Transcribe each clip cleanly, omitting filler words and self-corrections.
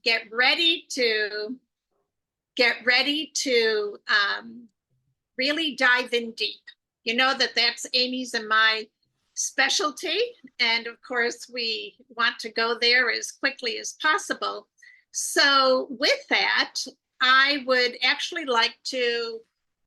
get ready to really dive in deep. You know that that's Amy's and my specialty. And of course, we want to go there as quickly as possible. So with that, I would actually like to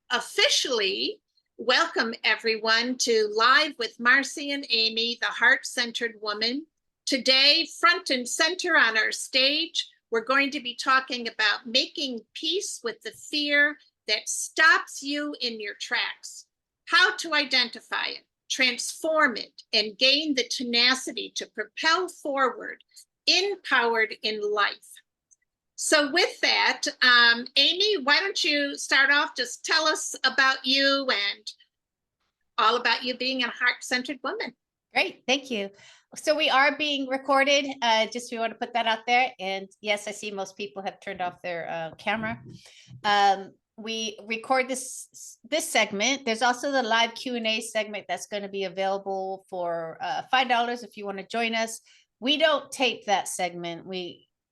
officially welcome everyone to Live with Marcy and Amy, the Heart-Centered Woman. Today, front and center on our stage, we're going to be talking about making peace with the fear that stops you in your tracks, how to identify it, transform it, and gain the tenacity to propel forward, empowered in life. So with that, Amy, why don't you start off? Just tell us about you and all about you being a heart-centered woman. Great, thank you. So we are being recorded. Just we want to put that out there. And yes, I see most people have turned off their camera. We record this segment. There's also the live Q&A segment that's going to be available for $5 if you want to join us. We don't tape that segment.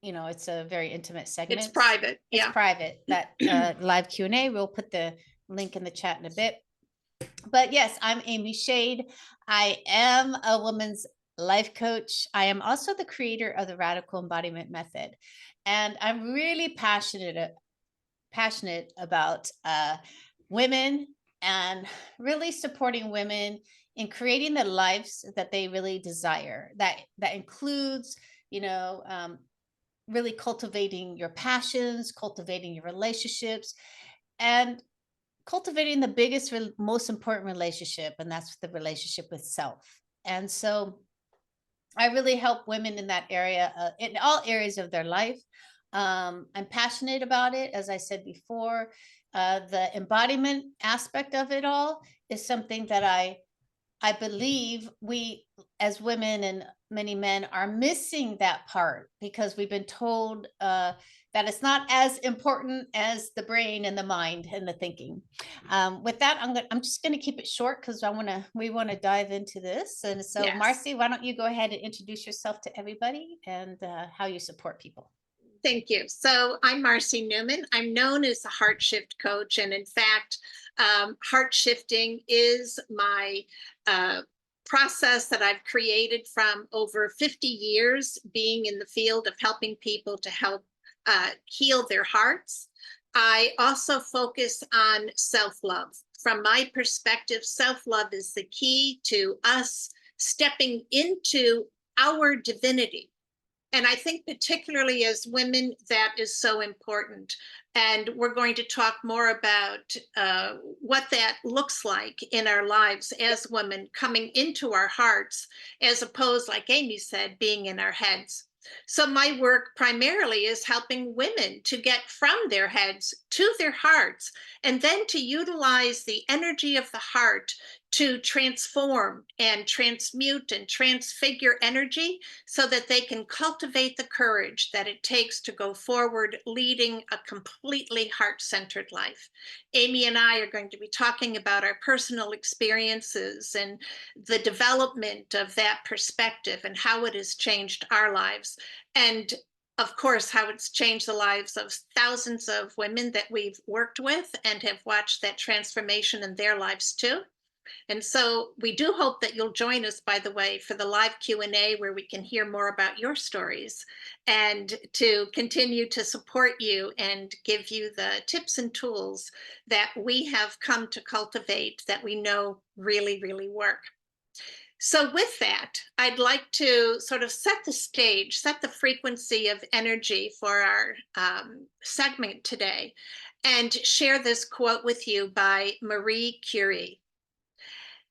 It's a very intimate segment. It's private. It's private. That live Q&A, we'll put the link in the chat in a bit. But yes, I'm Amy Shade. I am a woman's life coach. I am also the creator of the Radical Embodiment Method. And I'm really passionate about women and really supporting women in creating the lives that they really desire. That includes, really cultivating your passions, cultivating your relationships, and cultivating the biggest, most important relationship, and that's the relationship with self. And so I really help women in that area, in all areas of their life. I'm passionate about it. As I said before, the embodiment aspect of it all is something that I believe we as women and many men are missing that part, because we've been told that it's not as important as the brain and the mind and the thinking. With that, I'm just going to keep it short because we want to dive into this. And so, yes. Marcy, why don't you go ahead and introduce yourself to everybody and how you support people? Thank you. So I'm Marcy Newman. I'm known as the Heart Shift Coach. And in fact, heart shifting is my process that I've created from over 50 years being in the field of helping people to help heal their hearts. I also focus on self-love. From my perspective, self-love is the key to us stepping into our divinity. And I think particularly as women, that is so important. And we're going to talk more about what that looks like in our lives as women, coming into our hearts, as opposed, like Amy said, being in our heads. So my work primarily is helping women to get from their heads to their hearts, and then to utilize the energy of the heart to transform and transmute and transfigure energy so that they can cultivate the courage that it takes to go forward, leading a completely heart-centered life. Amy and I are going to be talking about our personal experiences and the development of that perspective and how it has changed our lives. And of course, how it's changed the lives of thousands of women that we've worked with and have watched that transformation in their lives too. And so we do hope that you'll join us, by the way, for the live Q&A where we can hear more about your stories and to continue to support you and give you the tips and tools that we have come to cultivate that we know really, really work. So with that, I'd like to sort of set the stage, set the frequency of energy for our segment today, and share this quote with you by Marie Curie.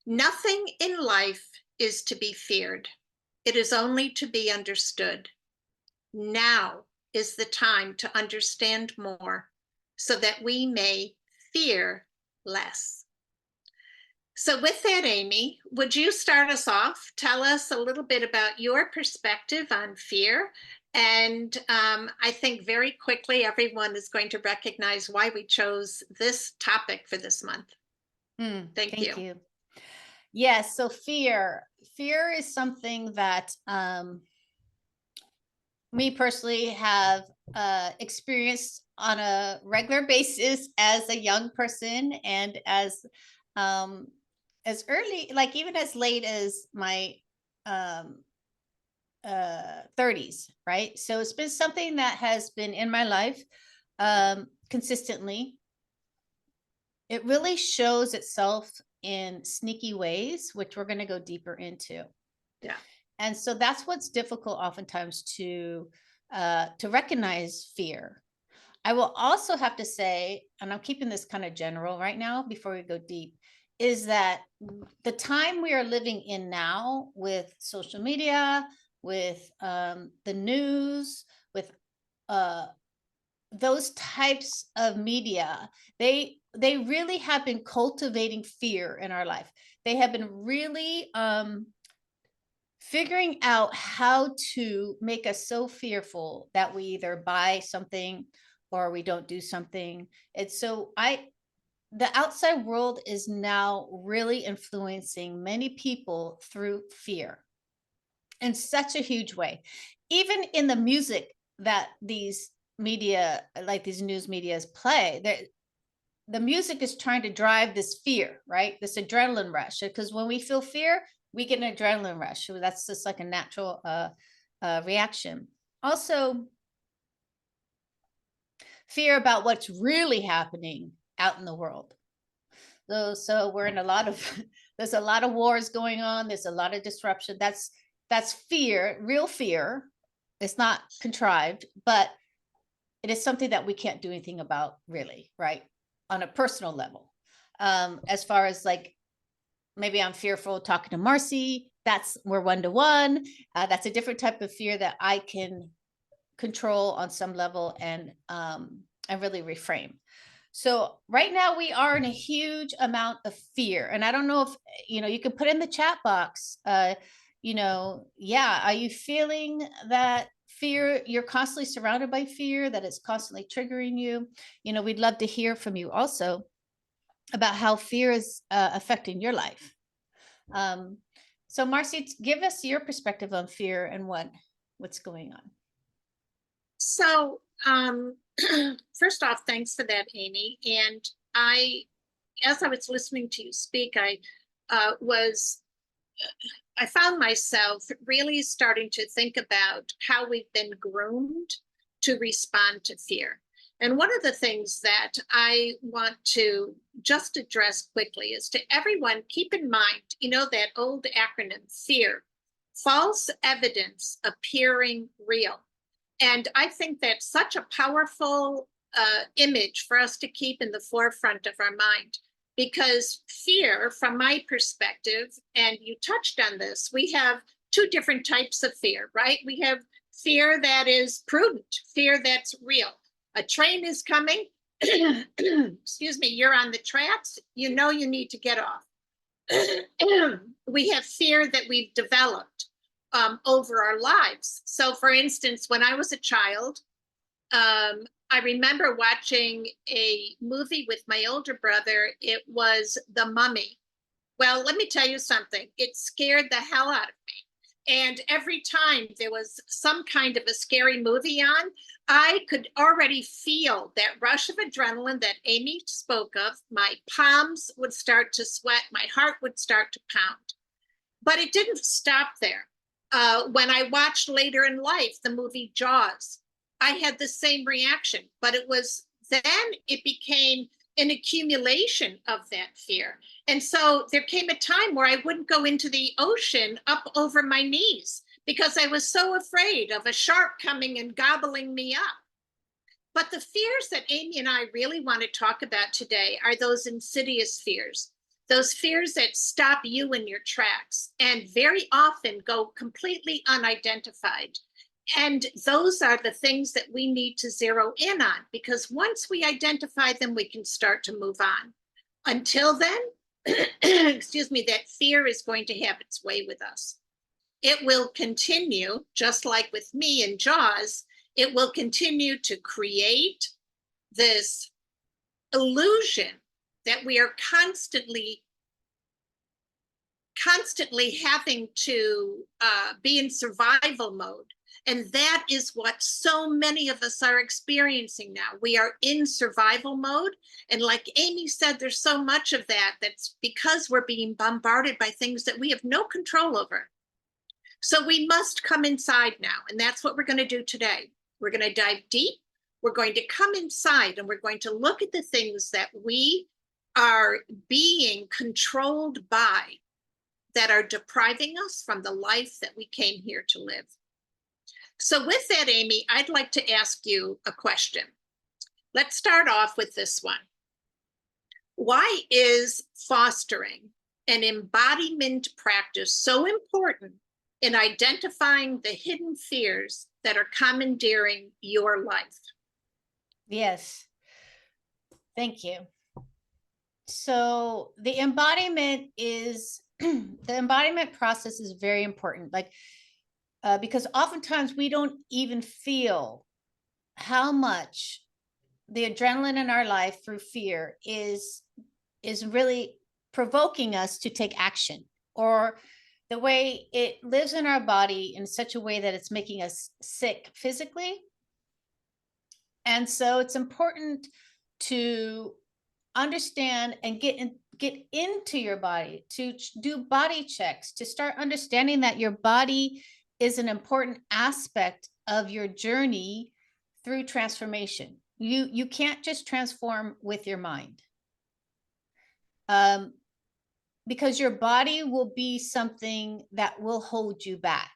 Nothing in life is to be feared. It is only to be understood. Now is the time to understand more so that we may fear less. So with that, Amy, would you start us off? Tell us a little bit about your perspective on fear. And I think very quickly, everyone is going to recognize why we chose this topic for this month. Thank you. Yes, so fear is something that me personally have experienced on a regular basis as a young person, and um as early, like even as late as my um 30s, right? So it's been something that has been in my life consistently. It really shows itself in sneaky ways, which we're going to go deeper into. Yeah. And so that's what's difficult oftentimes to recognize fear. I will also have to say, and I'm keeping this kind of general right now before we go deep, is that the time we are living in now with social media, with the news, with uh, those types of media, they really have been cultivating fear in our life. They have been really figuring out how to make us so fearful that we either buy something or we don't do something. And so the outside world is now really influencing many people through fear in such a huge way. Even in the music that these media, like these news medias play, the music is trying to drive this fear, right? This adrenaline rush. Because when we feel fear, we get an adrenaline rush. So that's just like a natural reaction. Also, fear about what's really happening out in the world. So we're in a lot of there's a lot of wars going on. There's a lot of disruption. That's fear, real fear. It's not contrived, but it is something that we can't do anything about, really, right? On a personal level. As far as like maybe I'm fearful talking to Marcy, that's we're one to one. That's a different type of fear that I can control on some level and really reframe. So right now we are in a huge amount of fear, and I don't know if you can put in the chat box. Yeah, are you feeling that fear? You're constantly surrounded by fear, that it's constantly triggering you. We'd love to hear from you also about how fear is affecting your life. So Marcy, give us your perspective on fear and what's going on. So, first off, thanks for that, Amy. And as I was listening to you speak, I found myself really starting to think about how we've been groomed to respond to fear. And one of the things that I want to just address quickly is to everyone, keep in mind, that old acronym, FEAR, false evidence appearing real. And I think that's such a powerful image for us to keep in the forefront of our mind, because fear, from my perspective, and you touched on this, we have two different types of fear, right? We have fear that is prudent, fear that's real. A train is coming, excuse me, you're on the tracks, you know you need to get off. We have fear that we've developed over our lives. So, for instance, when I was a child, I remember watching a movie with my older brother. It was The Mummy. Well, let me tell you something. It scared the hell out of me. And every time there was some kind of a scary movie on, I could already feel that rush of adrenaline that Amy spoke of. My palms would start to sweat, my heart would start to pound. But it didn't stop there. When I watched later in life the movie Jaws, I had the same reaction, but then it became an accumulation of that fear. And so there came a time where I wouldn't go into the ocean up over my knees because I was so afraid of a shark coming and gobbling me up. But the fears that Amy and I really want to talk about today are those insidious fears, those fears that stop you in your tracks and very often go completely unidentified. And those are the things that we need to zero in on, because once we identify them, we can start to move on. Until then, excuse me, that fear is going to have its way with us. It will continue, just like with me in Jaws, it will continue to create this illusion that we are constantly having to be in survival mode. And that is what so many of us are experiencing now. We are in survival mode. And like Amy said, there's so much of that that's because we're being bombarded by things that we have no control over. So we must come inside now. And that's what we're going to do today. We're going to dive deep. We're going to come inside and we're going to look at the things that we are being controlled by that are depriving us from the life that we came here to live. So with that, Amy, I'd like to ask you a question. Let's start off with this one. Why is fostering an embodiment practice so important in identifying the hidden fears that are commandeering your life? Yes. Thank you. So the embodiment is the embodiment process is very important. Like because oftentimes we don't even feel how much the adrenaline in our life through fear is really provoking us to take action, or the way it lives in our body in such a way that it's making us sick physically. And so it's important to understand and get into your body, to do body checks, to start understanding that your body is an important aspect of your journey through transformation. You can't just transform with your mind, because your body will be something that will hold you back,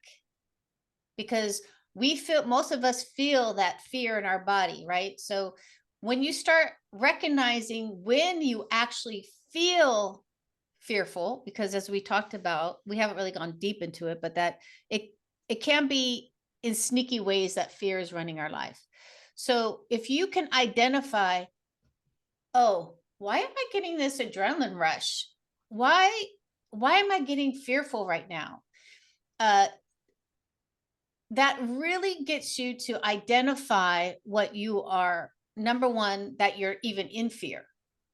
because most of us feel that fear in our body, right? So when you start recognizing when you actually feel fearful, because as we talked about, we haven't really gone deep into it, but that it can be in sneaky ways that fear is running our life. So if you can identify, oh, why am I getting this adrenaline rush? Why am I getting fearful right now? That really gets you to identify what you are. Number one, that you're even in fear.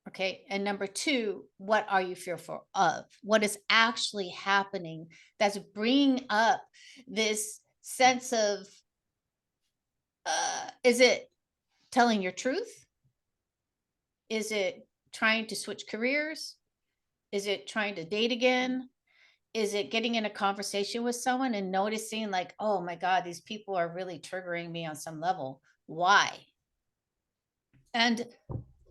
Okay. And number two, what are you fearful of? What is actually happening that's bringing up this sense of, is it telling your truth? Is it trying to switch careers? Is it trying to date again? Is it getting in a conversation with someone and noticing like, oh my God, these people are really triggering me on some level? Why? And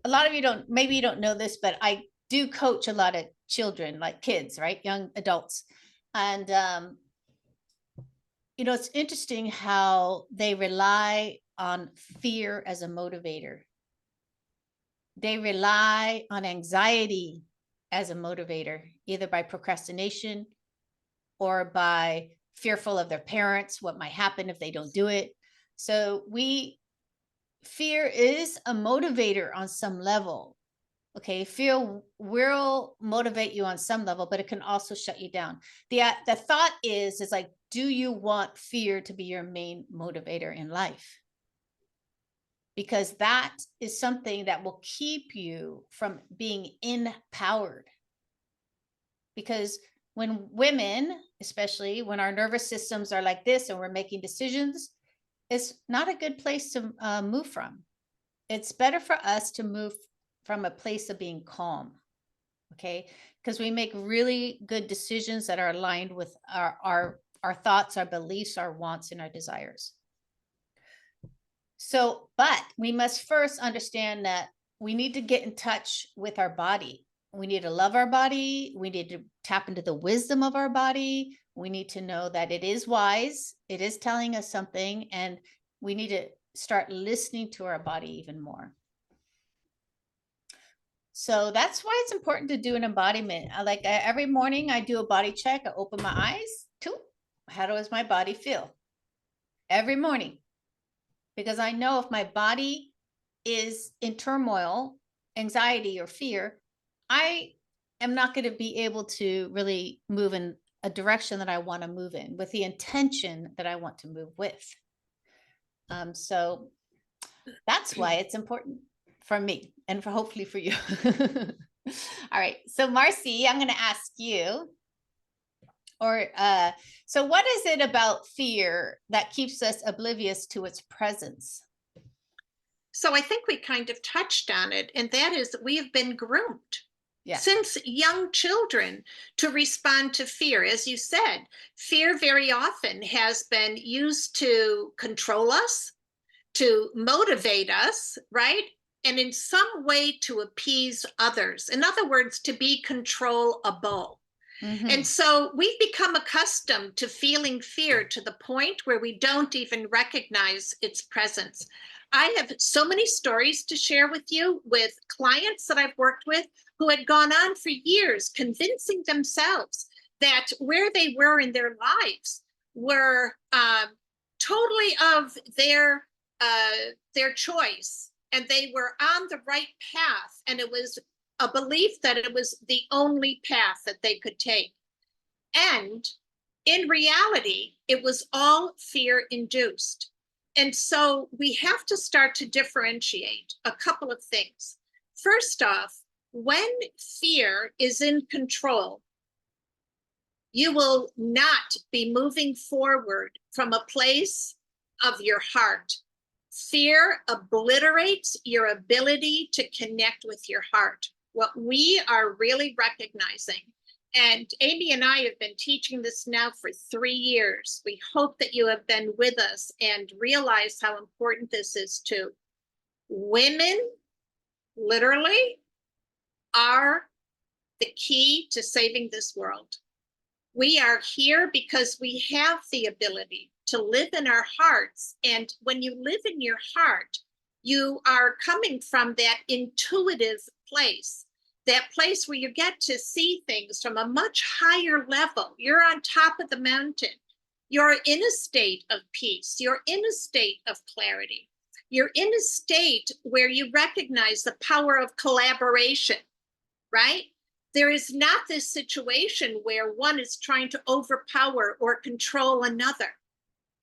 a lot of you maybe you don't know this, but I do coach a lot of children, like kids, right? Young adults. And, it's interesting how they rely on fear as a motivator. They rely on anxiety as a motivator, either by procrastination or by fearful of their parents, what might happen if they don't do it. So fear is a motivator on some level. Okay, fear will motivate you on some level, but it can also shut you down. The thought is like, do you want fear to be your main motivator in life? Because that is something that will keep you from being empowered. Because when women, especially when our nervous systems are like this and we're making decisions, it's not a good place to move from. It's better for us to move from a place of being calm. Okay. Because we make really good decisions that are aligned with our thoughts, our beliefs, our wants, and our desires. So, but we must first understand that we need to get in touch with our body. We need to love our body. We need to tap into the wisdom of our body. We need to know that it is wise. It is telling us something, and we need to start listening to our body even more. So that's why it's important to do an embodiment. Every morning I do a body check. I open my eyes. How does my body feel? Every morning. Because I know if my body is in turmoil, anxiety, or fear, I am not going to be able to really move in a direction that I want to move in with the intention that I want to move with. So that's why it's important for me and hopefully for you. All right. So Marcy, I'm going to ask you, Or so what is it about fear that keeps us oblivious to its presence? So I think we kind of touched on it, and that is that we have been groomed Yes. since young children to respond to fear. As you said, fear very often has been used to control us, to motivate us, right? And in some way to appease others. In other words, to be controllable. And Hmm. so we've become accustomed to feeling fear to the point where we don't even recognize its presence. I have so many stories to share with you with clients that I've worked with who had gone on for years convincing themselves that where they were in their lives were totally of their choice, and they were on the right path, and it was a belief that it was the only path that they could take. And in reality, it was all fear induced. And so we have to start to differentiate a couple of things. First off, when fear is in control, you will not be moving forward from a place of your heart. Fear obliterates your ability to connect with your heart. What we are really recognizing, and Amy and I have been teaching this now for 3 years. We hope that you have been with us and realize how important this is too. Women literally are the key to saving this world. We are here because we have the ability to live in our hearts. And when you live in your heart, you are coming from that intuitive place, that place where you get to see things from a much higher level. You're on top of the mountain. You're in a state of peace. You're in a state of clarity. You're in a state where you recognize the power of collaboration, right? There is not this situation where one is trying to overpower or control another.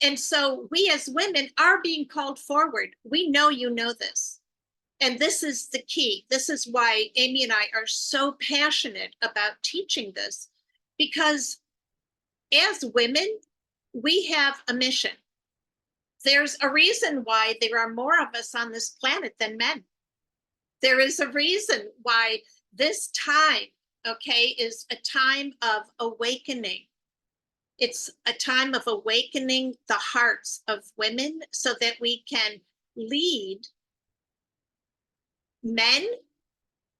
And so we as women are being called forward. We know you know this. And this is the key. This is why Amy and I are so passionate about teaching this, because as women, we have a mission. There's a reason why there are more of us on this planet than men. There is a reason why this time, okay, is a time of awakening. It's a time of awakening the hearts of women so that we can lead men,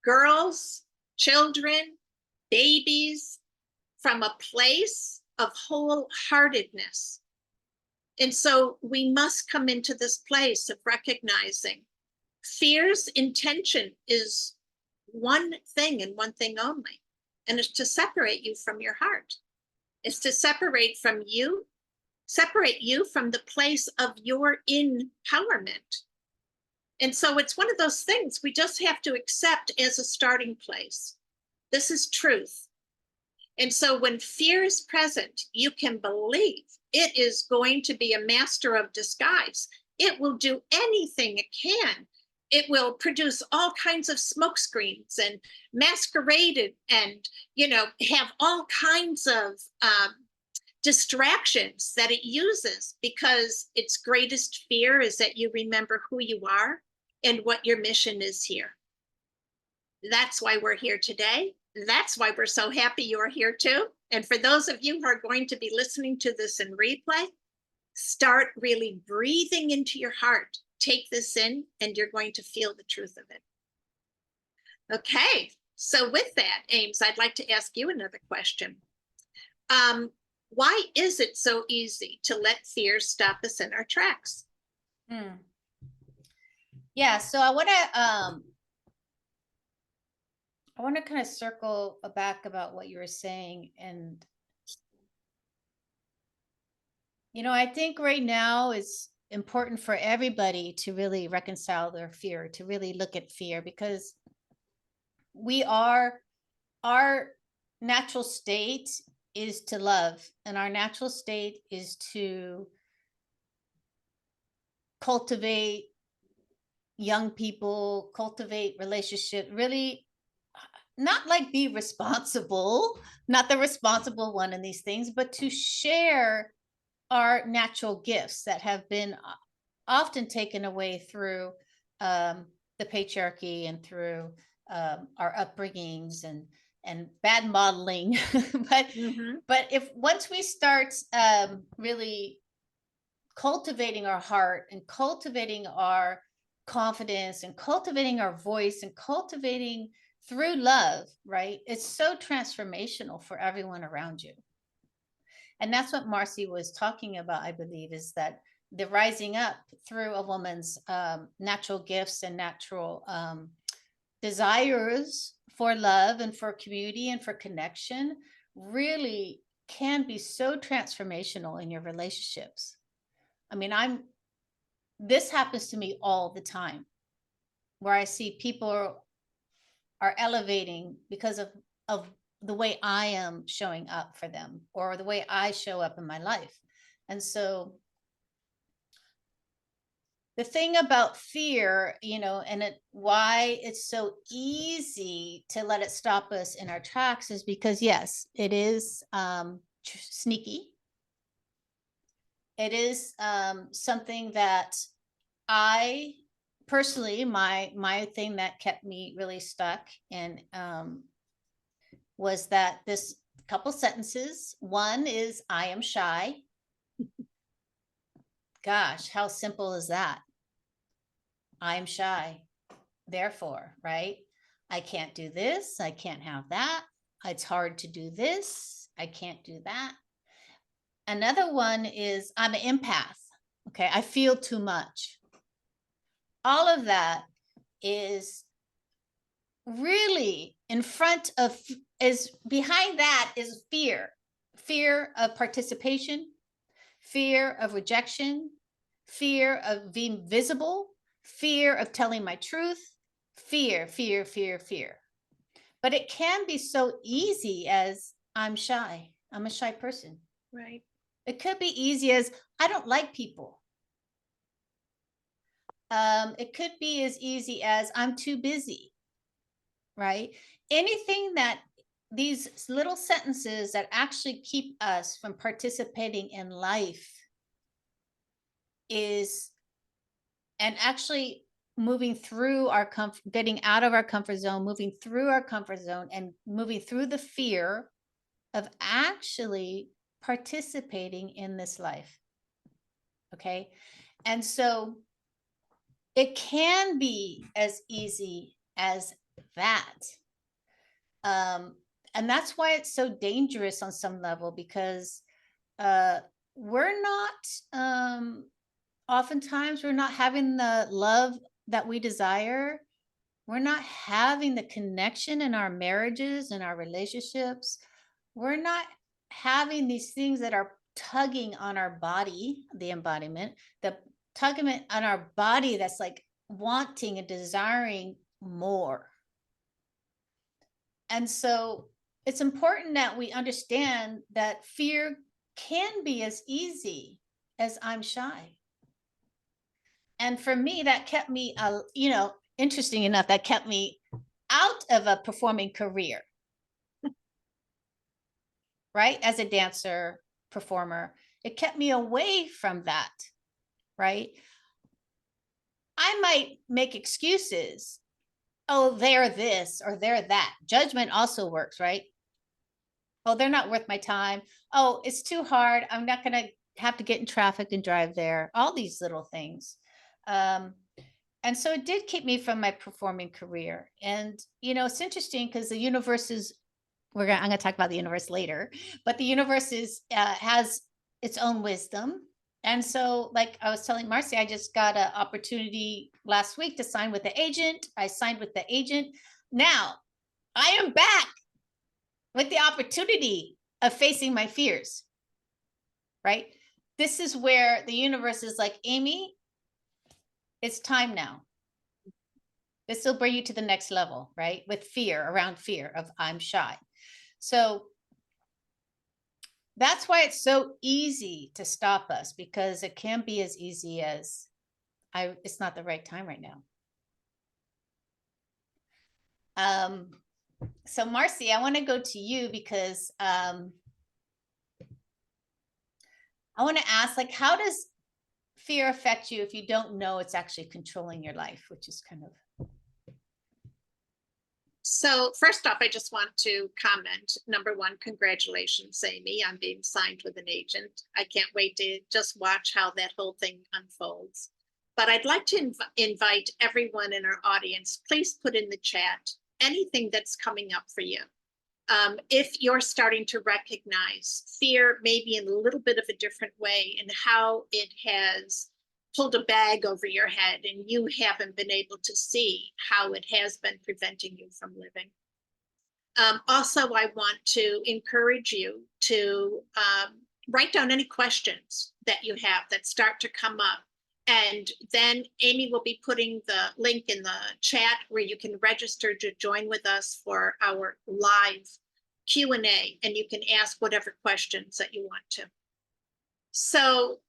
girls, children, babies from a place of wholeheartedness. And so we must come into this place of recognizing fear's intention is one thing and one thing only, and it's to separate you from your heart. It's to separate you from the place of your empowerment. And so it's one of those things we just have to accept as a starting place. This is truth. And so when fear is present, you can believe it is going to be a master of disguise. It will do anything it can. It will produce all kinds of smoke screens and masquerade and, have all kinds of distractions that it uses, because its greatest fear is that you remember who you are and what your mission is here. That's why we're here today. That's why we're so happy you're here too. And for those of you who are going to be listening to this in replay, start really breathing into your heart. Take this in, and you're going to feel the truth of it. Okay, so with that, Ames, I'd like to ask you another question. Why is it so easy to let fear stop us in our tracks? Hmm. Yeah, so I want to kind of circle back about what you were saying. And I think right now it's important for everybody to really reconcile their fear, to really look at fear, because we are our natural state is to love, and our natural state is to cultivate young people, cultivate relationship, really not like be responsible, not the responsible one in these things, but to share our natural gifts that have been often taken away through the patriarchy and through our upbringings and bad modeling. but Hmm. but if once we start really cultivating our heart and cultivating our confidence and cultivating our voice and cultivating through love, right? It's so transformational for everyone around you. And that's what Marcy was talking about, I believe, is that the rising up through a woman's natural gifts and natural desires for love and for community and for connection really can be so transformational in your relationships. I mean, this happens to me all the time where I see people are elevating because of the way I am showing up for them or the way I show up in my life. And so the thing about fear, and why it's so easy to let it stop us in our tracks is because yes, it is sneaky. It is something that I personally, my thing that kept me really stuck and was that this couple sentences. One is, I am shy. Gosh, how simple is that? I'm shy. Therefore, right? I can't do this. I can't have that. It's hard to do this. I can't do that. Another one is, I'm an empath. Okay. I feel too much. All of that is really in front of, is behind that is fear of participation, fear of rejection, fear of being visible, fear of telling my truth, fear. But it can be so easy as, I'm shy. I'm a shy person. Right. It could be easy as, I don't like people. It could be as easy as, I'm too busy, right? Anything that these little sentences that actually keep us from participating in life is, and actually moving through our comfort, getting out of our comfort zone, moving through our comfort zone and moving through the fear of actually participating in this life. Okay. And so it can be as easy as that. And that's why it's so dangerous on some level, because uh, we're not, oftentimes, we're not having the love that we desire. We're not having the connection in our marriages and our relationships. We're not having these things that are tugging on our body, the embodiment, the tugging on our body that's like wanting and desiring more. And so it's important that we understand that fear can be as easy as, I'm shy. And for me, that kept me, interesting enough, that kept me out of a performing career, right? As a dancer, performer, it kept me away from that, right? I might make excuses. Oh, they're this or they're that. Judgment also works, right? Oh, they're not worth my time. Oh, it's too hard. I'm not going to have to get in traffic and drive there. All these little things. Um, and so it did keep me from my performing career. And, it's interesting because the universe is, I'm going to talk about the universe later, but the universe has its own wisdom. And so, like I was telling Marcy, I just got an opportunity last week to sign with the agent. I signed with the agent. Now I am back with the opportunity of facing my fears, right? This is where the universe is like, Amy, it's time now. This will bring you to the next level, right? With fear, around fear of, I'm shy. So that's why it's so easy to stop us, because it can be as easy as, it's not the right time right now. So, Marcy, I want to go to you because I want to ask, like, how does fear affect you if you don't know it's actually controlling your life, which is kind of. So first off, I just want to comment. Number one, congratulations, Amy, on being signed with an agent. I can't wait to just watch how that whole thing unfolds. But I'd like to invite everyone in our audience, please put in the chat anything that's coming up for you. If you're starting to recognize fear maybe in a little bit of a different way and how it has pulled a bag over your head and you haven't been able to see how it has been preventing you from living. Also, I want to encourage you to write down any questions that you have that start to come up. And then Amy will be putting the link in the chat where you can register to join with us for our live Q&A, and you can ask whatever questions that you want to. So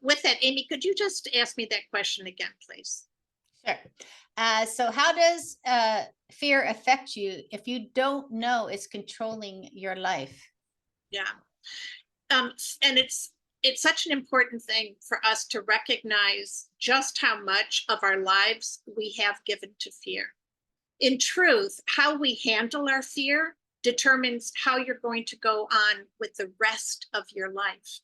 with that, Amy, could you just ask me that question again, please? Sure. So how does fear affect you if you don't know it's controlling your life? Yeah. And it's such an important thing for us to recognize just how much of our lives we have given to fear. In truth, how we handle our fear determines how you're going to go on with the rest of your life.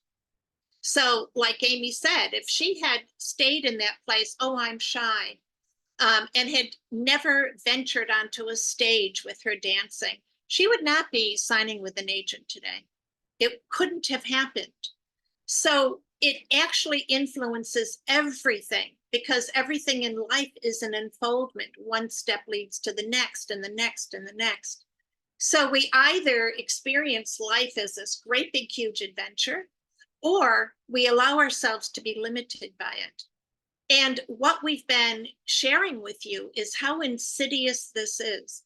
So, like Amy said, if she had stayed in that place, oh, I'm shy, and had never ventured onto a stage with her dancing, she would not be signing with an agent today. It couldn't have happened. So it actually influences everything because everything in life is an unfoldment. One step leads to the next and the next and the next. So we either experience life as this great big huge adventure, or we allow ourselves to be limited by it. And what we've been sharing with you is how insidious this is.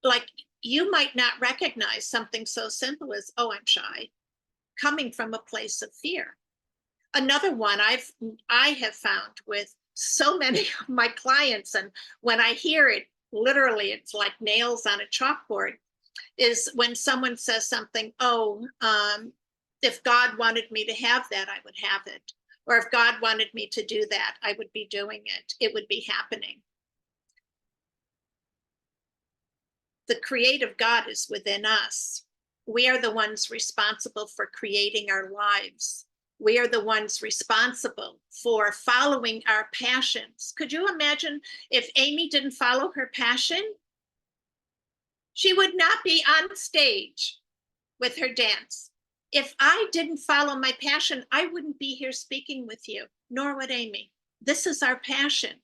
Like, you might not recognize something so simple as, oh, I'm shy, coming from a place of fear. Another one I have found with so many of my clients, and when I hear it, literally, it's like nails on a chalkboard, is when someone says something, oh, if God wanted me to have that, I would have it. Or if God wanted me to do that, I would be doing it. It would be happening. The creative God is within us. We are the ones responsible for creating our lives. We are the ones responsible for following our passions. Could you imagine if Amy didn't follow her passion? She would not be on stage with her dance. If I didn't follow my passion, I wouldn't be here speaking with you, nor would Amy. This is our passion.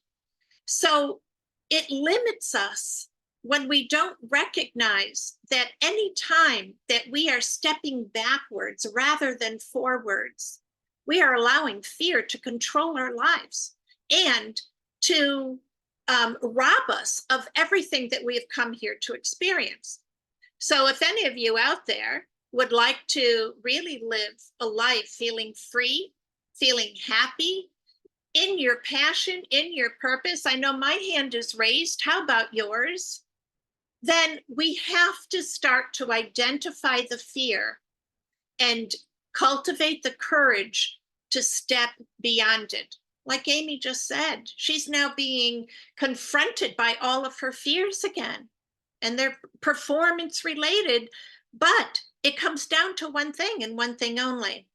So it limits us when we don't recognize that any time that we are stepping backwards rather than forwards, we are allowing fear to control our lives and to rob us of everything that we have come here to experience. So if any of you out there would like to really live a life feeling free, feeling happy, in your passion, in your purpose, I know my hand is raised. How about yours? Then we have to start to identify the fear and cultivate the courage to step beyond it. Like Amy just said, she's now being confronted by all of her fears again, and they're performance related, but it comes down to one thing and one thing only.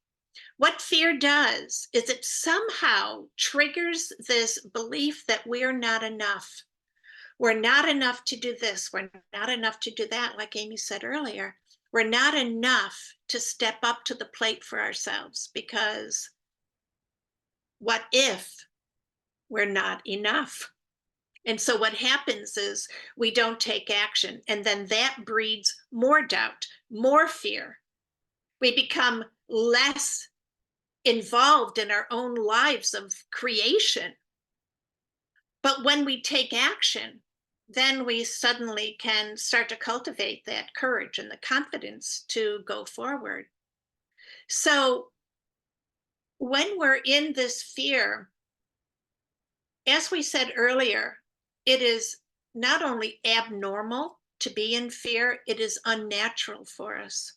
What fear does is it somehow triggers this belief that we're not enough. We're not enough to do this. We're not enough to do that, like Amy said earlier. We're not enough to step up to the plate for ourselves, because what if we're not enough? And so what happens is we don't take action, and then that breeds more doubt, more fear. We become less involved in our own lives of creation. But when we take action, then we suddenly can start to cultivate that courage and the confidence to go forward. So when we're in this fear, as we said earlier, it is not only abnormal, to be in fear, it is unnatural for us.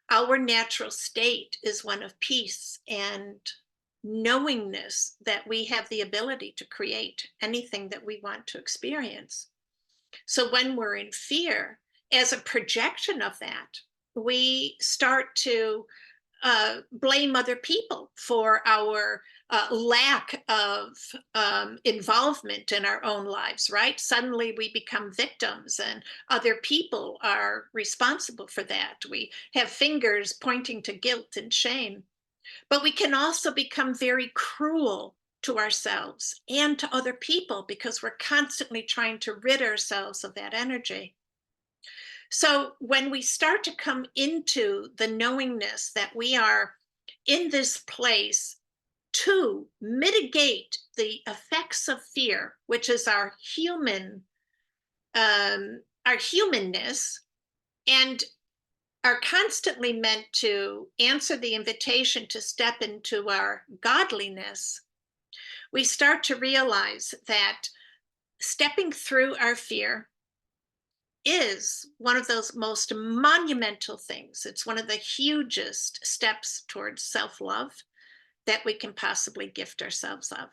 Our natural state is one of peace and knowingness that we have the ability to create anything that we want to experience. So when we're in fear, as a projection of that, we start to blame other people for our lack of involvement in our own lives, right? Suddenly we become victims and other people are responsible for that. We have fingers pointing to guilt and shame. But we can also become very cruel to ourselves and to other people because we're constantly trying to rid ourselves of that energy. So when we start to come into the knowingness that we are in this place to mitigate the effects of fear, which is our humanness, and are constantly meant to answer the invitation to step into our godliness, we start to realize that stepping through our fear is one of those most monumental things. It's one of the hugest steps towards self love that we can possibly gift ourselves of.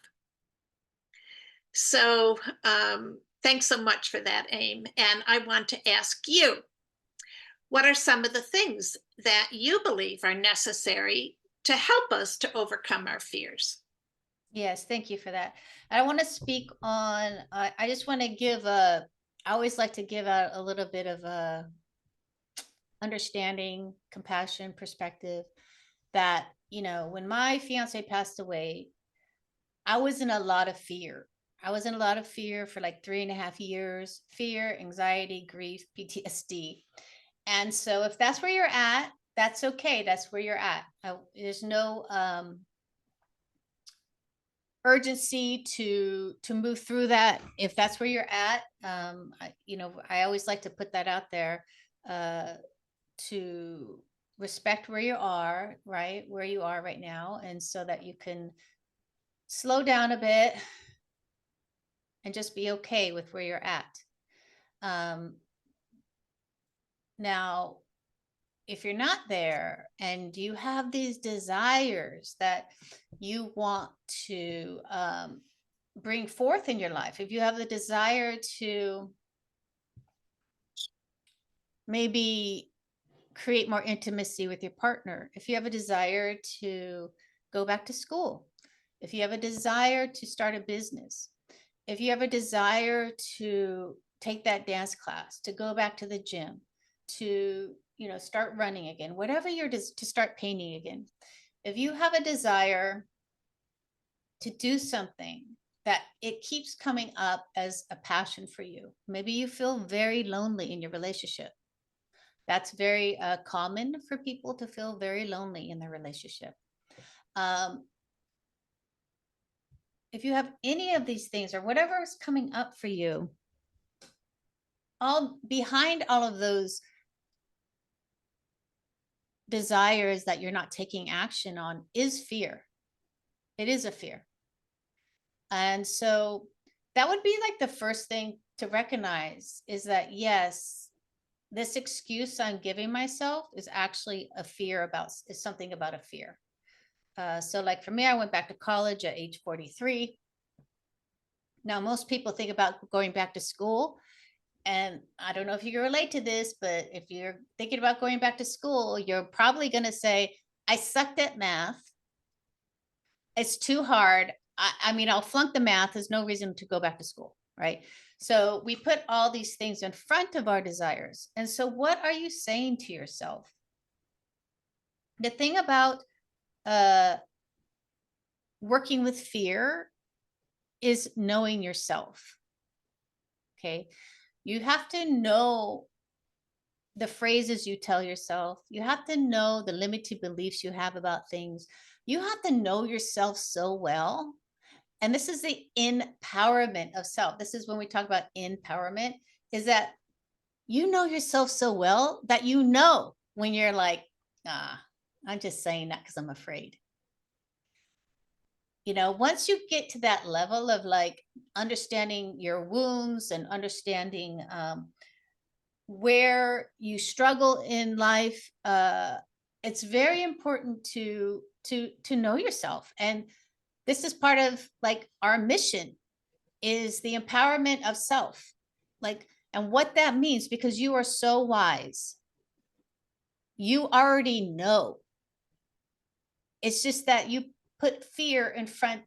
So, thanks so much for that, Aim. And I want to ask you, what are some of the things that you believe are necessary to help us to overcome our fears? Yes, thank you for that. I want to speak on, I just want to give a, I always like to give out a little bit of a understanding, compassion, perspective that, when my fiance passed away, I was in a lot of fear. I was in a lot of fear for like 3.5 years, fear, anxiety, grief, PTSD. And so if that's where you're at, that's okay. That's where you're at. There's no urgency to move through that. If that's where you're at, I always like to put that out there, uh, to respect where you are, right? Where you are right now. And so that you can slow down a bit and just be okay with where you're at. Um, Now, if you're not there and you have these desires that you want to bring forth in your life, if you have the desire to maybe create more intimacy with your partner, if you have a desire to go back to school, if you have a desire to start a business, if you have a desire to take that dance class, to go back to the gym, to start running again, whatever to start painting again, if you have a desire to do something that it keeps coming up as a passion for you, maybe you feel very lonely in your relationship. That's very common for people to feel very lonely in their relationship. um, if you have any of these things or whatever is coming up for you, all behind all of those desires that you're not taking action on is fear. It is a fear. And so that would be like the first thing to recognize, is that, yes, this excuse I'm giving myself is actually a fear about, is something about a fear. So like for me, I went back to college at age 43. Now, most people think about going back to school. And I don't know if you can relate to this, but if you're thinking about going back to school, you're probably going to say, I sucked at math. It's too hard. I mean, I'll flunk the math. There's no reason to go back to school, right? So we put all these things in front of our desires. And so what are you saying to yourself? The thing about uh, working with fear is knowing yourself. Okay. You have to know the phrases you tell yourself. You have to know the limited beliefs you have about things. You have to know yourself so well. And this is the empowerment of self. This is when we talk about empowerment, is that you know yourself so well that you know when you're like, I'm just saying that because I'm afraid. Once you get to that level of like understanding your wounds and understanding where you struggle in life, it's very important to know yourself. And this is part of like our mission is the empowerment of self. Like, and what that means, because you are so wise. You already know. It's just that you put fear in front,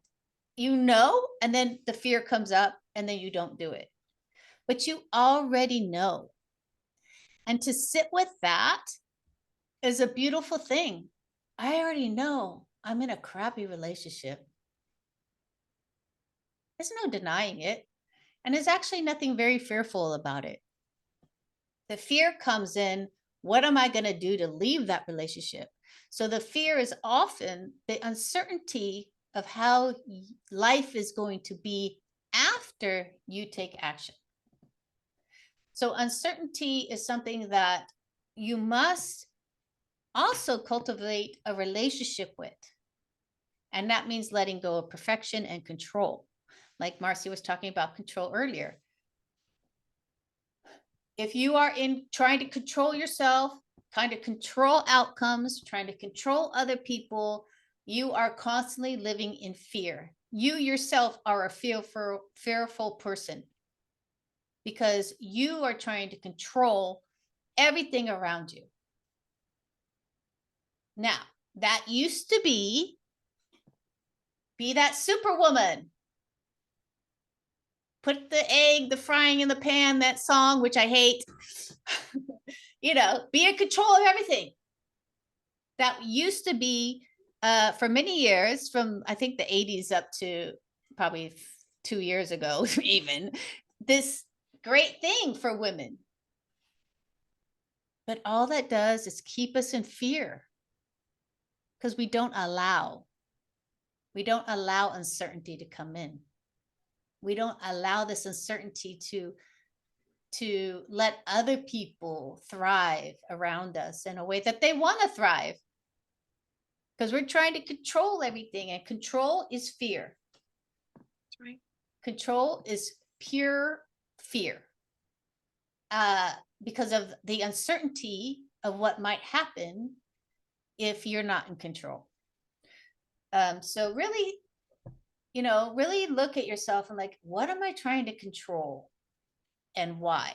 and then the fear comes up and then you don't do it. But you already know. And to sit with that is a beautiful thing. I already know I'm in a crappy relationship. There's no denying it. And there's actually nothing very fearful about it. The fear comes in, what am I going to do to leave that relationship? So the fear is often the uncertainty of how life is going to be after you take action. So uncertainty is something that you must also cultivate a relationship with. And that means letting go of perfection and control. Like Marcy was talking about control earlier. If you are in trying to control yourself, trying to control outcomes, trying to control other people, you are constantly living in fear. You yourself are a fearful person because you are trying to control everything around you. Now, that used to be that superwoman. Put the frying in the pan, that song, which I hate. Be in control of everything. That used to be, for many years, from I think the 80s up to probably 2 years ago, even, this great thing for women. But all that does is keep us in fear because we don't allow uncertainty to come in. We don't allow this uncertainty to let other people thrive around us in a way that they want to thrive. Because we're trying to control everything, and control is fear. That's right. Control is pure fear. Because of the uncertainty of what might happen if you're not in control. So really, really look at yourself and like, what am I trying to control and why?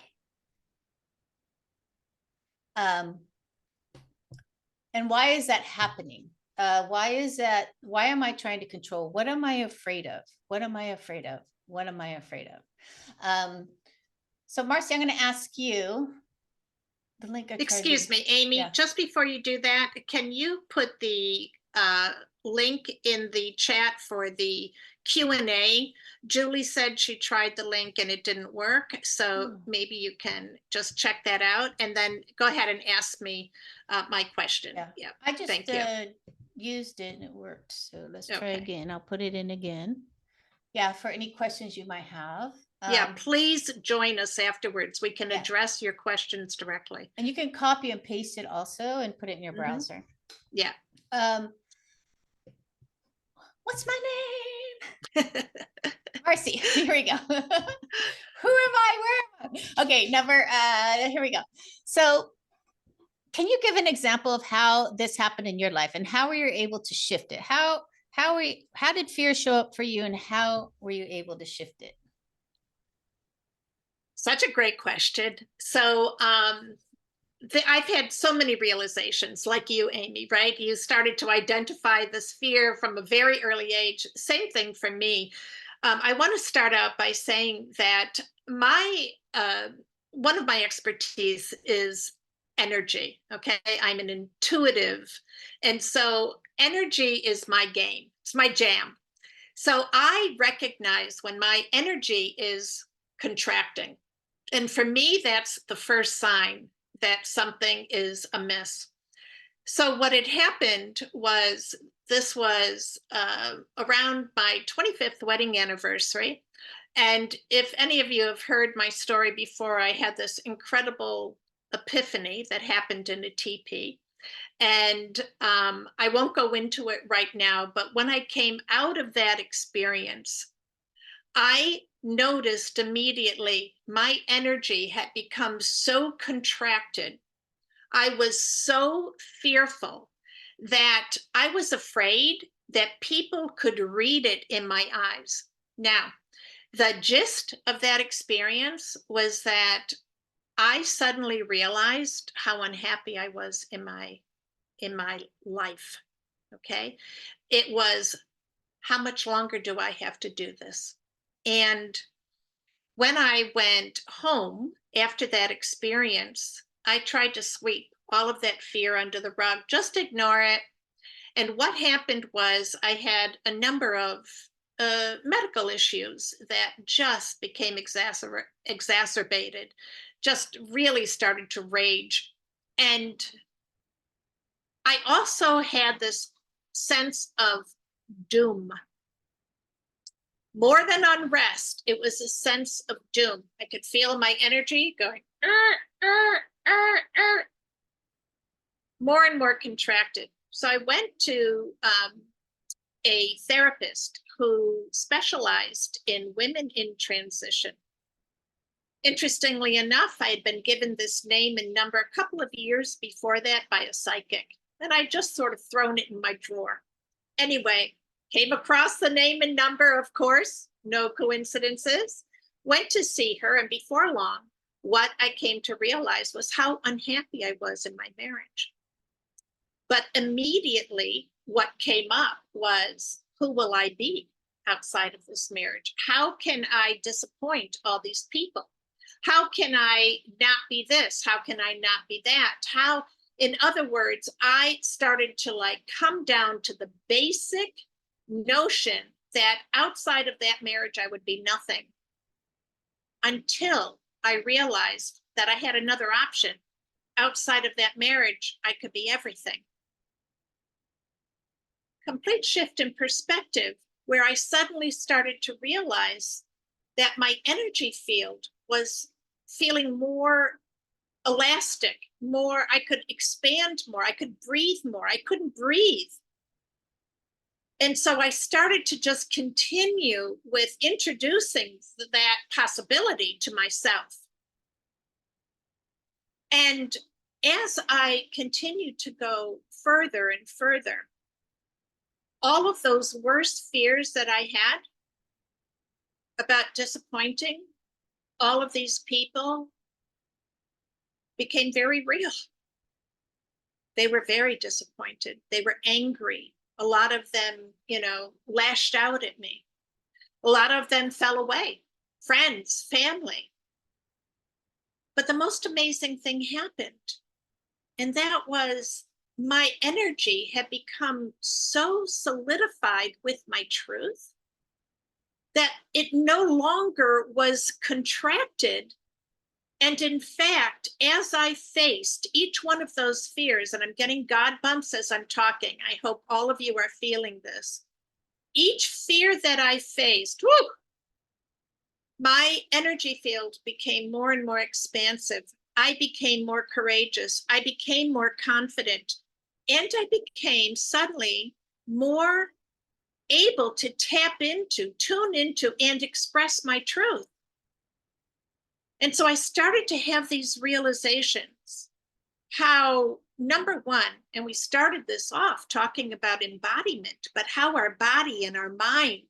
And why is that happening? Why am I trying to control? What am I afraid of? What am I afraid of? What am I afraid of? So Marcy, I'm going to ask you the link. Excuse me, Amy, Yeah. just before you do that, can you put the link in the chat for the Q&A? Julie said she tried the link and it didn't work. So maybe you can just check that out and then go ahead and ask me my question. Yeah. I just used it and it worked. So let's try again. I'll put it in again. Yeah, for any questions you might have. Yeah, please join us afterwards. We can address your questions directly. And you can copy and paste it also and put it in your browser. Yeah. What's my name? Marcy, here we go. Who am I? Where am I? Okay, here we go. So can you give an example of how this happened in your life and how were you able to shift it? How did fear show up for you and how were you able to shift it? Such a great question. So I've had so many realizations like you, Amy, right? You started to identify this fear from a very early age. Same thing for me. I want to start out by saying that one of my expertise is energy. Okay. I'm an intuitive. And so energy is my game. It's my jam. So I recognize when my energy is contracting. And for me, that's the first sign that something is amiss. So what had happened was this was around my 25th wedding anniversary. And if any of you have heard my story before, I had this incredible epiphany that happened in a teepee. And I won't go into it right now, but when I came out of that experience, I noticed immediately my energy had become so contracted. I was so fearful that I was afraid that people could read it in my eyes. Now, the gist of that experience was that I suddenly realized how unhappy I was in my life. Okay? It was, how much longer do I have to do this? And when I went home after that experience, I tried to sweep all of that fear under the rug, just ignore it. And what happened was I had a number of medical issues that just became exacerbated, just really started to rage. And I also had this sense of doom. More than unrest, it was a sense of doom. I could feel my energy going, more and more contracted. So I went to a therapist who specialized in women in transition. Interestingly enough, I had been given this name and number a couple of years before that by a psychic, and I just sort of thrown it in my drawer. Anyway, came across the name and number, of course, no coincidences, went to see her, and before long, what I came to realize was how unhappy I was in my marriage. But immediately, what came up was, who will I be outside of this marriage? How can I disappoint all these people? How can I not be this? How can I not be that? How, in other words, I started to like come down to the basic notion that outside of that marriage, I would be nothing, until I realized that I had another option. Outside of that marriage, I could be everything. Complete shift in perspective, where I suddenly started to realize that my energy field was feeling more elastic, more, I could expand more, I could breathe more. I couldn't breathe. And so I started to just continue with introducing that possibility to myself. And as I continued to go further and further, all of those worst fears that I had about disappointing all of these people became very real. They were very disappointed. They were angry. A lot of them, lashed out at me. A lot of them fell away, friends, family. But the most amazing thing happened, and that was my energy had become so solidified with my truth that it no longer was contracted. And in fact, as I faced each one of those fears, and I'm getting God bumps as I'm talking, I hope all of you are feeling this. Each fear that I faced, my energy field became more and more expansive. I became more courageous. I became more confident. And I became suddenly more able to tap into, tune into, and express my truth. And so I started to have these realizations how, number one, and we started this off talking about embodiment, but how our body and our mind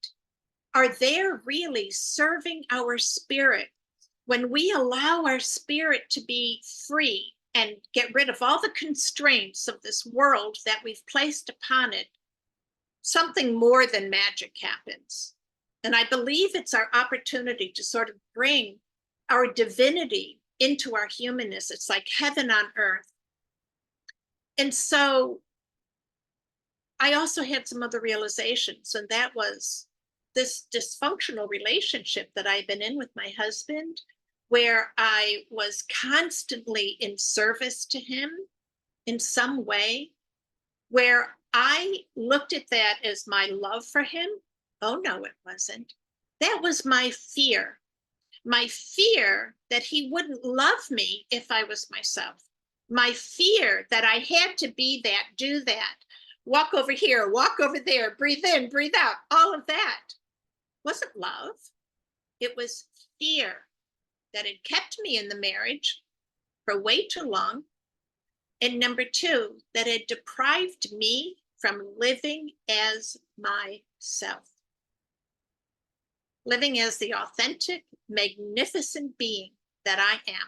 are there really serving our spirit. When we allow our spirit to be free and get rid of all the constraints of this world that we've placed upon it, something more than magic happens. And I believe it's our opportunity to sort of bring our divinity into our humanness. It's like heaven on earth. And so I also had some other realizations, and that was this dysfunctional relationship that I've been in with my husband, where I was constantly in service to him in some way, where I looked at that as my love for him. Oh, no, it wasn't. That was my fear that he wouldn't love me if I was myself. My fear that I had to be that, do that, walk over here, walk over there, breathe in, breathe out, all of that wasn't love. it was fear that had kept me in the marriage for way too long. And number two, that had deprived me from living as myself, living as the authentic, magnificent being that I am.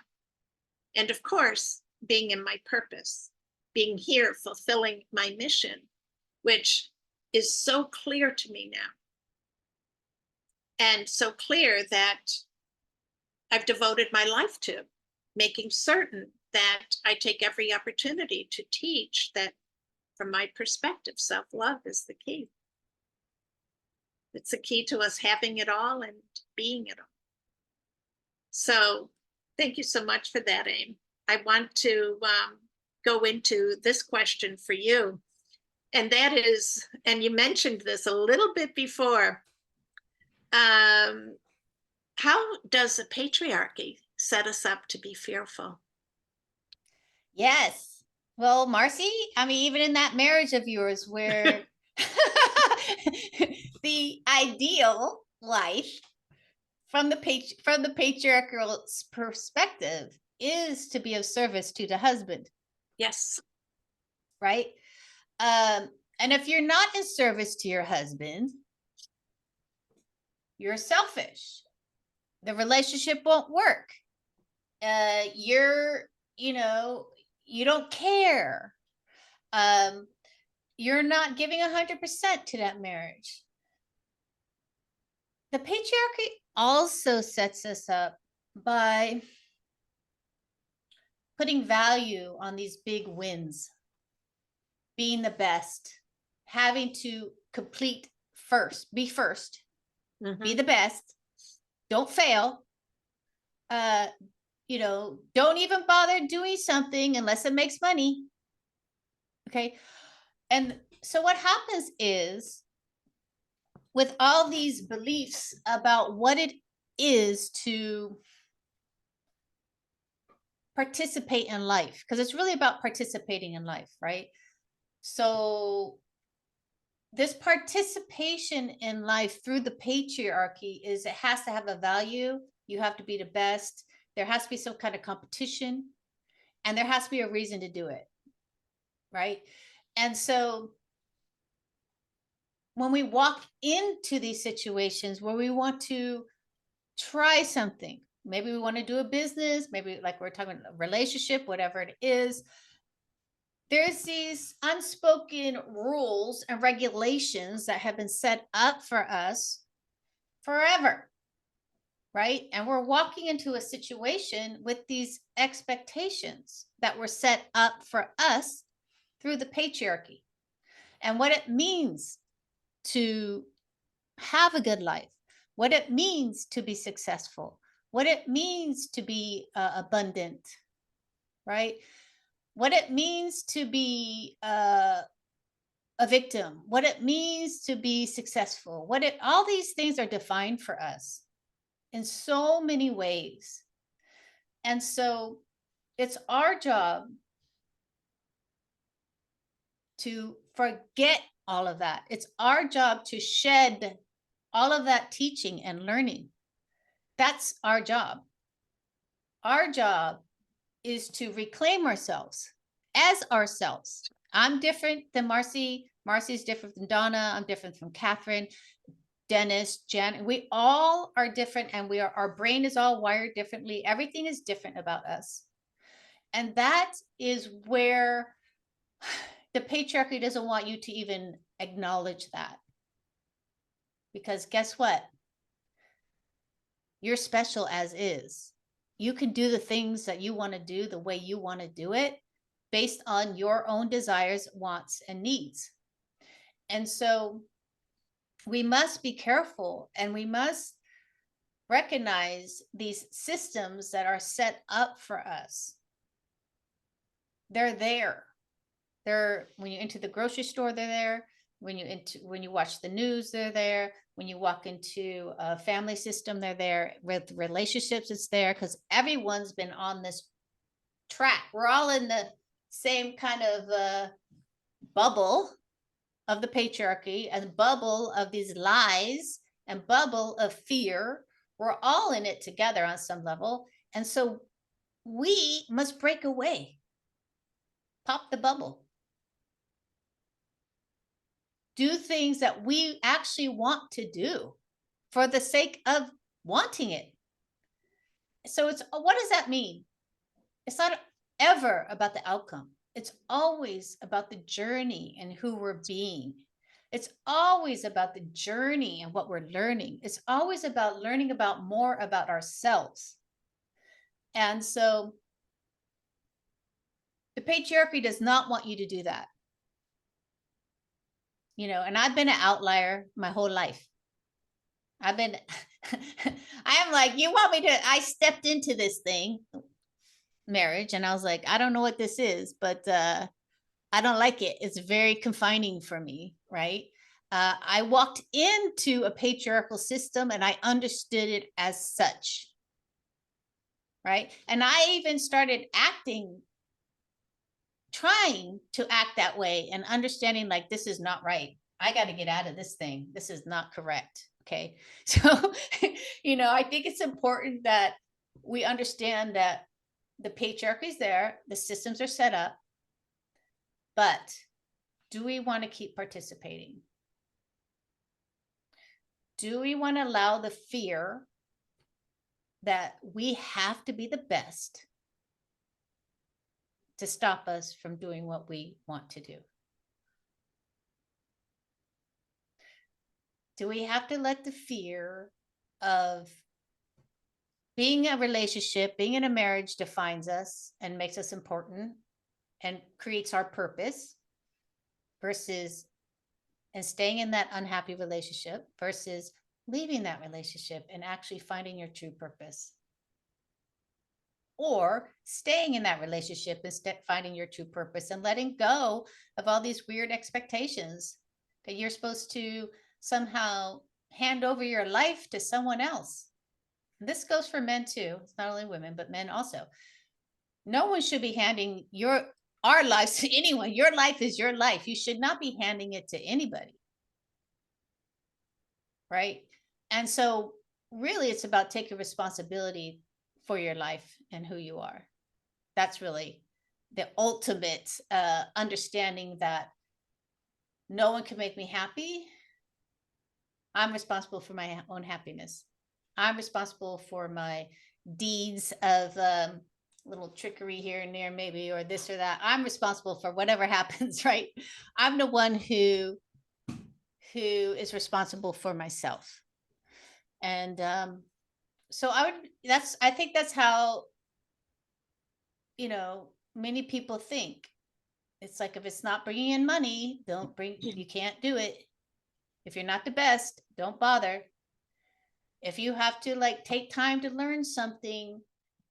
And of course, being in my purpose, being here, fulfilling my mission, which is so clear to me now. And so clear that I've devoted my life to, making certain that I take every opportunity to teach that, from my perspective, self-love is the key. It's the key to us having it all and being it all. So thank you so much for that, Aim. I want to go into this question for you. And that is, and you mentioned this a little bit before, how does the patriarchy set us up to be fearful? Yes. Well, Marcy, I mean, even in that marriage of yours where the ideal life from the patriarchal perspective is to be of service to the husband, Yes. right? And if you're not in service to your husband, you're selfish. The relationship won't work. You don't care. You're not giving 100% to that marriage. The patriarchy also sets us up by putting value on these big wins, being the best, having to complete first, be first, be the best, don't fail. Don't even bother doing something unless it makes money. Okay. And so what happens is, with all these beliefs about what it is to participate in life, because it's really about participating in life, right? So this participation in life through the patriarchy is, it has to have a value. You have to be the best. There has to be some kind of competition, and there has to be a reason to do it, right? And so when we walk into these situations where we want to try something, maybe we want to do a business, maybe like we're talking a relationship, whatever it is, there's these unspoken rules and regulations that have been set up for us forever, right? And we're walking into a situation with these expectations that were set up for us through the patriarchy, and what it means to have a good life, what it means to be successful, what it means to be abundant, right? What it means to be a victim, what it means to be successful, all these things are defined for us in so many ways. And so it's our job to forget all of that. It's our job to shed all of that teaching and learning. That's our job. Our job is to reclaim ourselves as ourselves. I'm different than Marcy. Marcy's different than Donna. I'm different from Catherine, Dennis, Jan. We all are different, and our brain is all wired differently. Everything is different about us. And that is where the patriarchy doesn't want you to even acknowledge that. Because guess what? You're special as is. You can do the things that you want to do the way you want to do it, based on your own desires, wants, and needs. And so we must be careful, and we must recognize these systems that are set up for us. They're there. When you enter the grocery store, they're there. When you watch the news, they're there. When you walk into a family system, they're there. With relationships, it's there, because everyone's been on this track. We're all in the same kind of bubble of the patriarchy, and bubble of these lies, and bubble of fear, We're all in it together on some level. And so we must break away, pop the bubble, do things that we actually want to do for the sake of wanting it. So it's what does that mean? It's not ever about the outcome. It's always about the journey and who we're being. It's always about the journey and what we're learning. It's always about learning about more about ourselves. And so the patriarchy does not want you to do that. And I've been an outlier my whole life. I've been, I am like, you want me to, I stepped into this thing, marriage, and I was like, I don't know what this is, but I don't like it. It's very confining for me, right? I walked into a patriarchal system and I understood it as such, right? And I even started trying to act that way and understanding like, this is not right. I got to get out of this thing. This is not correct. Okay. So, I think it's important that we understand that the patriarchy is there, the systems are set up, but do we want to keep participating? Do we want to allow the fear that we have to be the best to stop us from doing what we want to do? Do we have to let the fear of being in a relationship, being in a marriage defines us and makes us important and creates our purpose versus and staying in that unhappy relationship versus leaving that relationship and actually finding your true purpose? Or staying in that relationship and finding your true purpose and letting go of all these weird expectations that you're supposed to somehow hand over your life to someone else. And this goes for men too. It's not only women, but men also. No one should be handing our lives to anyone. Your life is your life. You should not be handing it to anybody. Right? And so really it's about taking responsibility for your life and who you are. That's really the ultimate understanding that no one can make me happy. I'm responsible for my own happiness. I'm responsible for my deeds of little trickery here and there, maybe, or this or that. I'm responsible for whatever happens, right? I'm the one who is responsible for myself. And so I think that's how, many people think. It's like, if it's not bringing in money, you can't do it. If you're not the best, don't bother. If you have to take time to learn something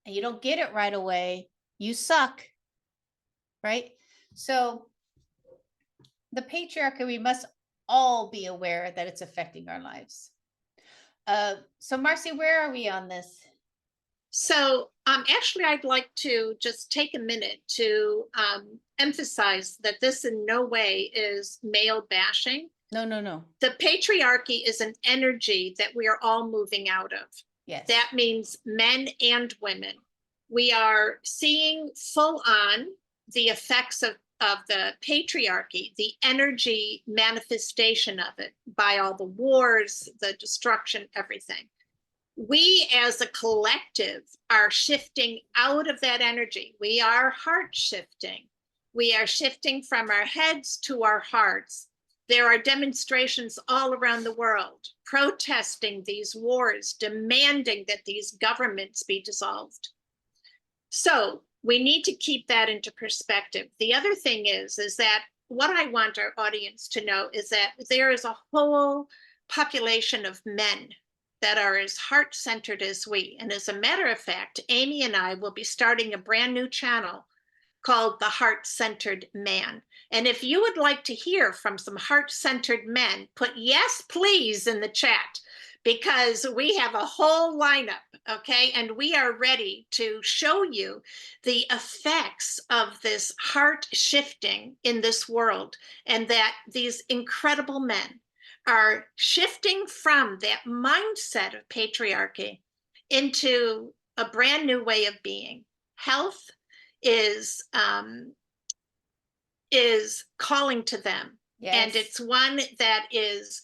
and you don't get it right away, you suck. Right? So the patriarchy, we must all be aware that it's affecting our lives. So Marcy, where are we on this? So actually, I'd like to just take a minute to emphasize that this in no way is male bashing. No. The patriarchy is an energy that we are all moving out of. Yes. That means men and women. We are seeing full on the effects of the patriarchy, the energy manifestation of it by all the wars, the destruction, everything. We as a collective are shifting out of that energy. We are heart shifting. We are shifting from our heads to our hearts. There are demonstrations all around the world protesting these wars, demanding that these governments be dissolved. So we need to keep that into perspective. The other thing is that what I want our audience to know is that there is a whole population of men that are as heart-centered as we. And as a matter of fact, Amy and I will be starting a brand new channel called The Heart-Centered Man. And if you would like to hear from some heart-centered men, put yes, please in the chat, because we have a whole lineup, okay? And we are ready to show you the effects of this heart shifting in this world, and that these incredible men are shifting from that mindset of patriarchy into a brand new way of being. Health is calling to them. And Yes. it's one that is,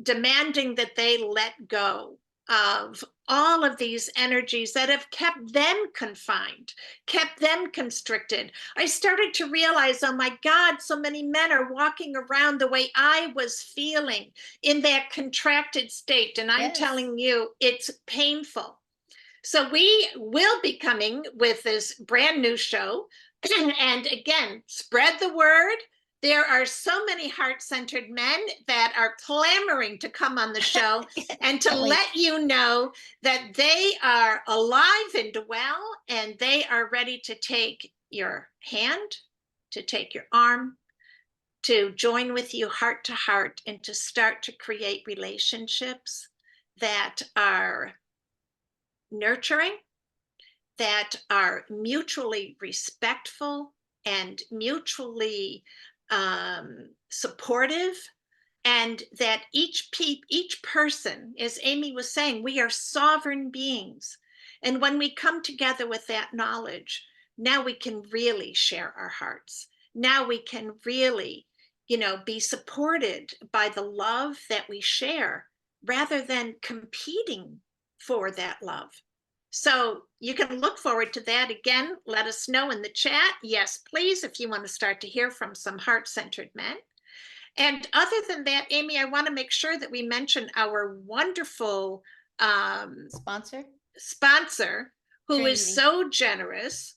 demanding that they let go of all of these energies that have kept them confined, kept them constricted. I started to realize, oh my God, so many men are walking around the way I was feeling in that contracted state. And I'm Yes. telling you, it's painful. So we will be coming with this brand new show. And again, spread the word. There are so many heart-centered men that are clamoring to come on the show and to let you know that they are alive and well, and they are ready to take your hand, to take your arm, to join with you heart to heart, and to start to create relationships that are nurturing, that are mutually respectful and mutually supportive, and that each person, as Amy was saying, we are sovereign beings. And when we come together with that knowledge, now we can really share our hearts. Now we can really, be supported by the love that we share rather than competing for that love. So you can look forward to that. Again, let us know in the chat. Yes, please, if you want to start to hear from some heart-centered men. And other than that, Amy, I want to make sure that we mention our wonderful sponsor who is Trinity. so generous.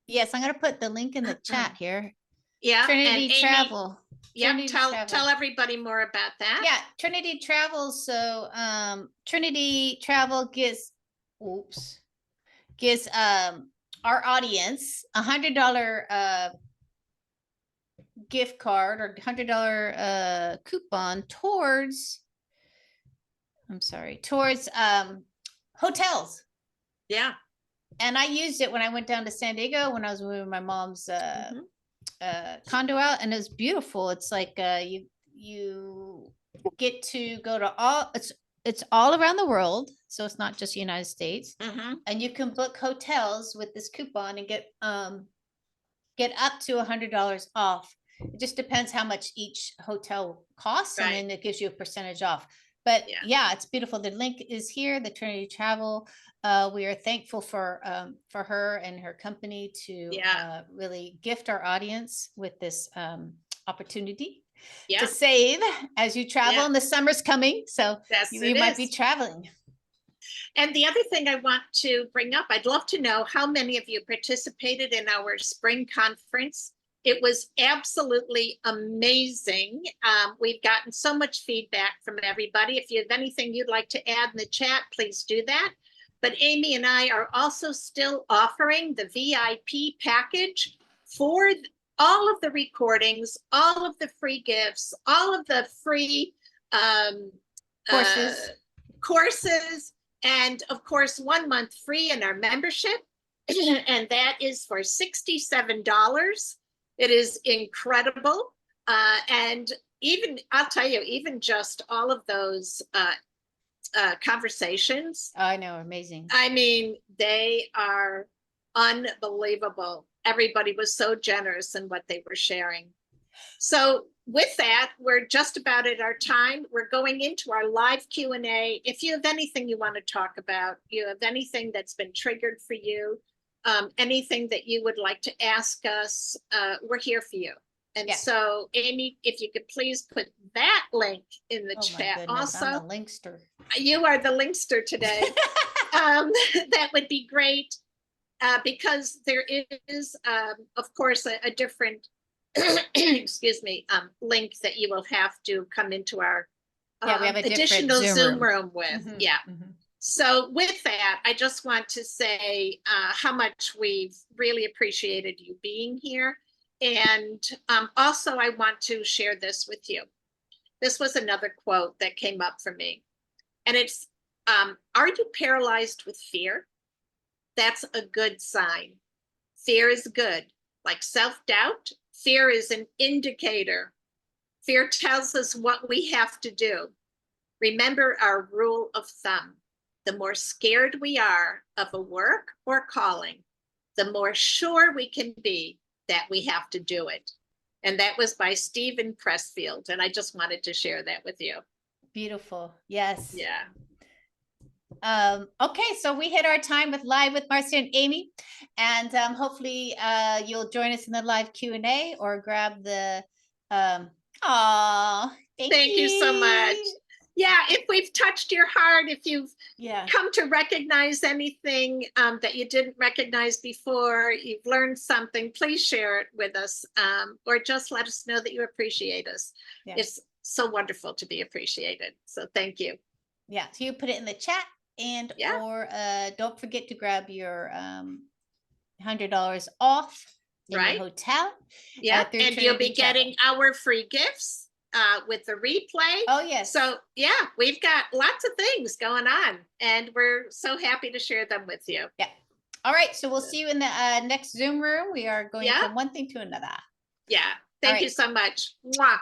Yes, I'm going to put the link in the chat here. Yeah, Trinity and Amy, Travel. Yep, Trinity tell everybody more about that. Yeah, Trinity Travel. So Trinity Travel gives our audience $100 gift card or $100 coupon towards hotels. Yeah. And I used it when I went down to San Diego when I was moving my mom's condo out, and it was beautiful. It's like you get to go to it's all around the world, so it's not just the United States. And you can book hotels with this coupon and get up to $100 off. It just depends how much each hotel costs, and then it gives you a percentage off. But yeah, it's beautiful. The link is here, the Trinity Travel. We are thankful for her and her company to really gift our audience with this opportunity to save as you travel. And the summer's coming, so you might be traveling. And the other thing I want to bring up, I'd love to know how many of you participated in our spring conference. It was absolutely amazing. We've gotten so much feedback from everybody. If you have anything you'd like to add in the chat, please do that. But Amy and I are also still offering the VIP package for all of the recordings, all of the free gifts, all of the free courses, and of course, 1 month free in our membership. And that is for $67. It is incredible. And even, I'll tell you, even just all of those conversations. I know, amazing. I mean, they are unbelievable. Everybody was so generous in what they were sharing. So with that, we're just about at our time. We're going into our live Q&A. If you have anything you want to talk about, you have anything that's been triggered for you, anything that you would like to ask us, we're here for you. And so, Amy, if you could please put that link in the chat also. I'm the linkster. You are the linkster today. That would be great, because there is, of course, a different excuse me, link that you will have to come into our we have a additional Zoom room with. So with that, I just want to say how much we've really appreciated you being here. And also I want to share this with you. This was another quote that came up for me. And it's, are you paralyzed with fear? That's a good sign. Fear is good. Like self-doubt, fear is an indicator Fear tells us what we have to do. Remember our rule of thumb. The more scared we are of a work or calling, the more sure we can be that we have to do it. And that was by Stephen Pressfield. And I just wanted to share that with you. Beautiful. Yes. Yeah. Okay, so we hit our time with Live with Marcy and Amy, and hopefully you'll join us in the live Q&A or grab the Thank you so much. Yeah, if we've touched your heart, if you've come to recognize anything that you didn't recognize before, you've learned something, please share it with us, or just let us know that you appreciate us. It's so wonderful to be appreciated. So thank you. Yeah, so you put it in the chat, and or don't forget to grab your $100 off in your hotel. Yeah, and you'll be getting our free gifts with the replay. Oh, yes. So yeah, we've got lots of things going on, and we're so happy to share them with you. Yeah. All right, so we'll see you in the next Zoom room. We are going from one thing to another. Yeah, thank you so much. Mwah.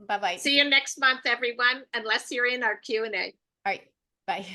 Bye-bye. See you next month, everyone, unless you're in our Q&A. All right, bye.